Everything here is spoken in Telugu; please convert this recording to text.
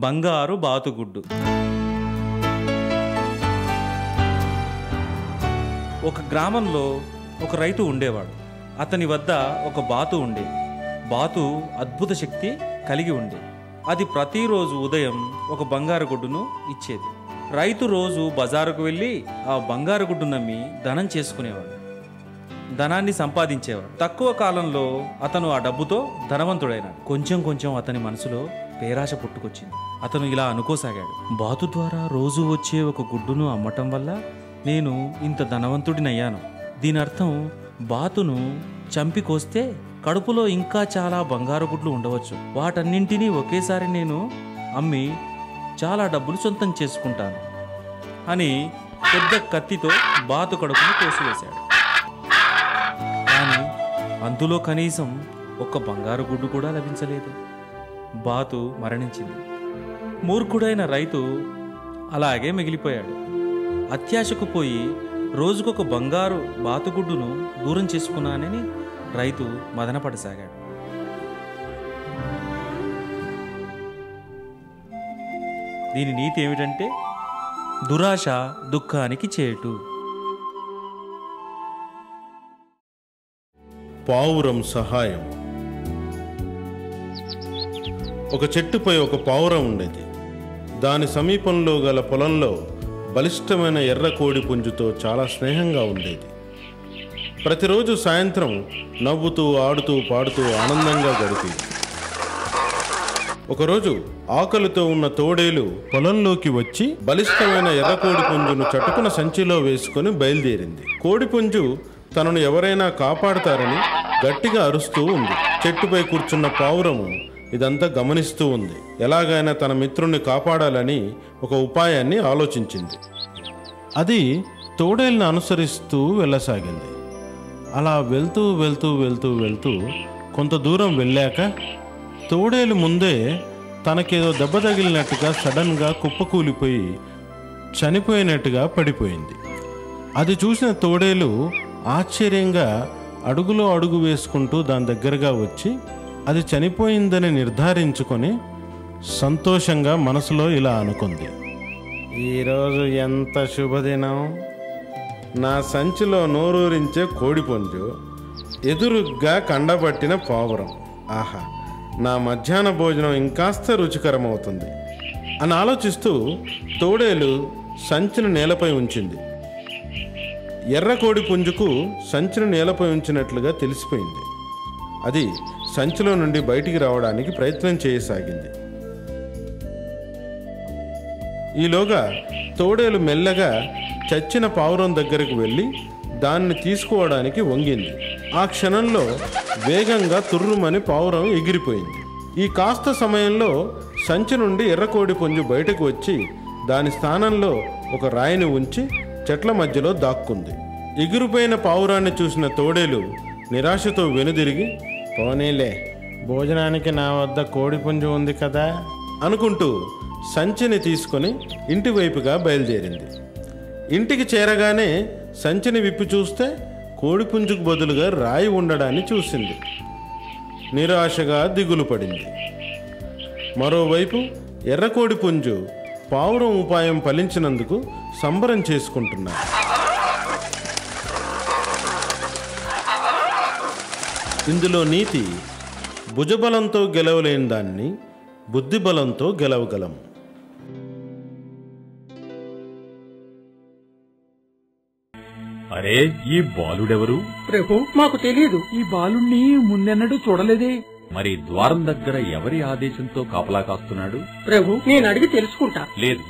బంగారు బాతుగుడ్డు. ఒక గ్రామంలో ఒక రైతు ఉండేవాడు. అతని వద్ద ఒక బాతు ఉండేది. బాతు అద్భుత శక్తి కలిగి ఉండేది. అది ప్రతిరోజు ఉదయం ఒక బంగారు గుడ్డును ఇచ్చేది. రైతు రోజు బజారుకు వెళ్ళి ఆ బంగారు గుడ్డు నమ్మి ధనం చేసుకునేవాడు, ధనాన్ని సంపాదించేవాడు. తక్కువ కాలంలో అతను ఆ డబ్బుతో ధనవంతుడైనాడు. కొంచెం కొంచెం అతని మనసులో పేరాశ పుట్టుకొచ్చింది. అతను ఇలా అనుకోసాగాడు, బాతు ద్వారా రోజు వచ్చే ఒక గుడ్డును అమ్మటం వల్ల నేను ఇంత ధనవంతుడినయ్యాను. దీని అర్థం బాతును చంపి కోస్తే కడుపులో ఇంకా చాలా బంగారు గుడ్లు ఉండవచ్చు. వాటన్నింటినీ ఒకేసారి నేను అమ్మి చాలా డబ్బులు సొంతం చేసుకుంటాను అని పెద్ద కత్తితో బాతు కడుపును కోసివేశాడు. కానీ అందులో కనీసం ఒక్క బంగారు గుడ్డు కూడా లభించలేదు. బాతు మరణించింది. మూర్ఖుడైన రైతు అలాగే మిగిలిపోయాడు. అత్యాశకు పోయి రోజుకొక బంగారు బాతుగుడ్డును దూరం చేసుకున్నానని రైతు మదనపడసాగాడు. దీని నీతి ఏమిటంటే, దురాశ దుఃఖానికి చేటు. పావురం సహాయం. ఒక చెట్టుపై ఒక పావురం ఉండేది. దాని సమీపంలో గల పొలంలో బలిష్టమైన ఎర్ర కోడి పుంజుతో చాలా స్నేహంగా ఉండేది. ప్రతిరోజు సాయంత్రం నవ్వుతూ ఆడుతూ పాడుతూ ఆనందంగా గడిపేది. ఒకరోజు ఆకలితో ఉన్న తోడేలు పొలంలోకి వచ్చి బలిష్టమైన ఎర్ర కోడి పుంజును చటుకున సంచిలో వేసుకుని బయలుదేరింది. కోడిపుంజు తనను ఎవరైనా కాపాడుతారని గట్టిగా అరుస్తూ ఉంది. చెట్టుపై కూర్చున్న పావురము ఇదంతా గమనిస్తూ ఉంది. ఎలాగైనా తన మిత్రుణ్ణి కాపాడాలని ఒక ఉపాయాన్ని ఆలోచించింది. అది తోడేలును అనుసరిస్తూ వెళ్ళసాగింది. అలా వెళ్తూ వెళ్తూ వెళ్తూ వెళ్తూ కొంత దూరం వెళ్ళాక తోడేలు ముందే తనకేదో దెబ్బ తగిలినట్టుగా సడన్గా కుప్పకూలిపోయి చనిపోయినట్టుగా పడిపోయింది. అది చూసిన తోడేలు ఆశ్చర్యంగా అడుగులో అడుగు వేసుకుంటూ దాని దగ్గరగా వచ్చి అది చనిపోయిందని నిర్ధారించుకొని సంతోషంగా మనసులో ఇలా అనుకుంది, ఈరోజు ఎంత శుభదినం! నా సంచిలో నోరూరించే కోడిపుంజు, ఎదురుగ్గా కండబట్టిన పావురం. ఆహా, నా మధ్యాహ్న భోజనం ఇంకాస్త రుచికరమవుతుంది అని ఆలోచిస్తూ తోడేలు సంచిని నేలపై ఉంచింది. ఎర్ర కోడి పుంజుకు సంచిని నేలపై ఉంచినట్లుగా తెలిసిపోయింది. అది సంచిలో నుండి బయటికి రావడానికి ప్రయత్నం చేయసాగింది. ఈలోగా తోడేలు మెల్లగా చచ్చిన పావురం దగ్గరకు వెళ్ళి దాన్ని తీసుకోవడానికి వంగింది. ఆ క్షణంలో వేగంగా తుర్రుమని పావురం ఎగిరిపోయింది. ఈ కాస్త సమయంలో సంచి నుండి ఎర్రకోడి పుంజు బయటకు వచ్చి దాని స్థానంలో ఒక రాయిని ఉంచి చెట్ల మధ్యలో దాక్కుంది. ఎగిరిపోయిన పావురాన్ని చూసిన తోడేలు నిరాశతో వెనుదిరిగి, పోనీలే, భోజనానికి నా వద్ద కోడిపుంజు ఉంది కదా అనుకుంటూ సంచిని తీసుకొని ఇంటి వైపుగా బయలుదేరింది. ఇంటికి చేరగానే సంచిని విప్పి చూస్తే కోడిపుంజుకు బదులుగా రాయి ఉండడాన్ని చూసింది. నిరాశగా దిగులు పడింది. మరోవైపు ఎర్రకోడి పుంజు పావురం ఉపాయం ఫలించినందుకు సంబరం చేసుకుంటున్నారు. ఇందులో నీతి, భుజబలంతో గెలవలేని దాన్ని బుద్ధిబలంతో గెలవగలం. అరే, ఈ బాలుడెవరు? ప్రభు, మాకు తెలియదు. ఈ బాలుణ్ణి ముందెన్నడూ చూడలేదే. మరి ద్వారం దగ్గర ఎవరి ఆదేశంతో కాపలా కాస్తున్నాడు? ప్రభు, నేను అడిగి తెలుసుకుంటా. లేదు,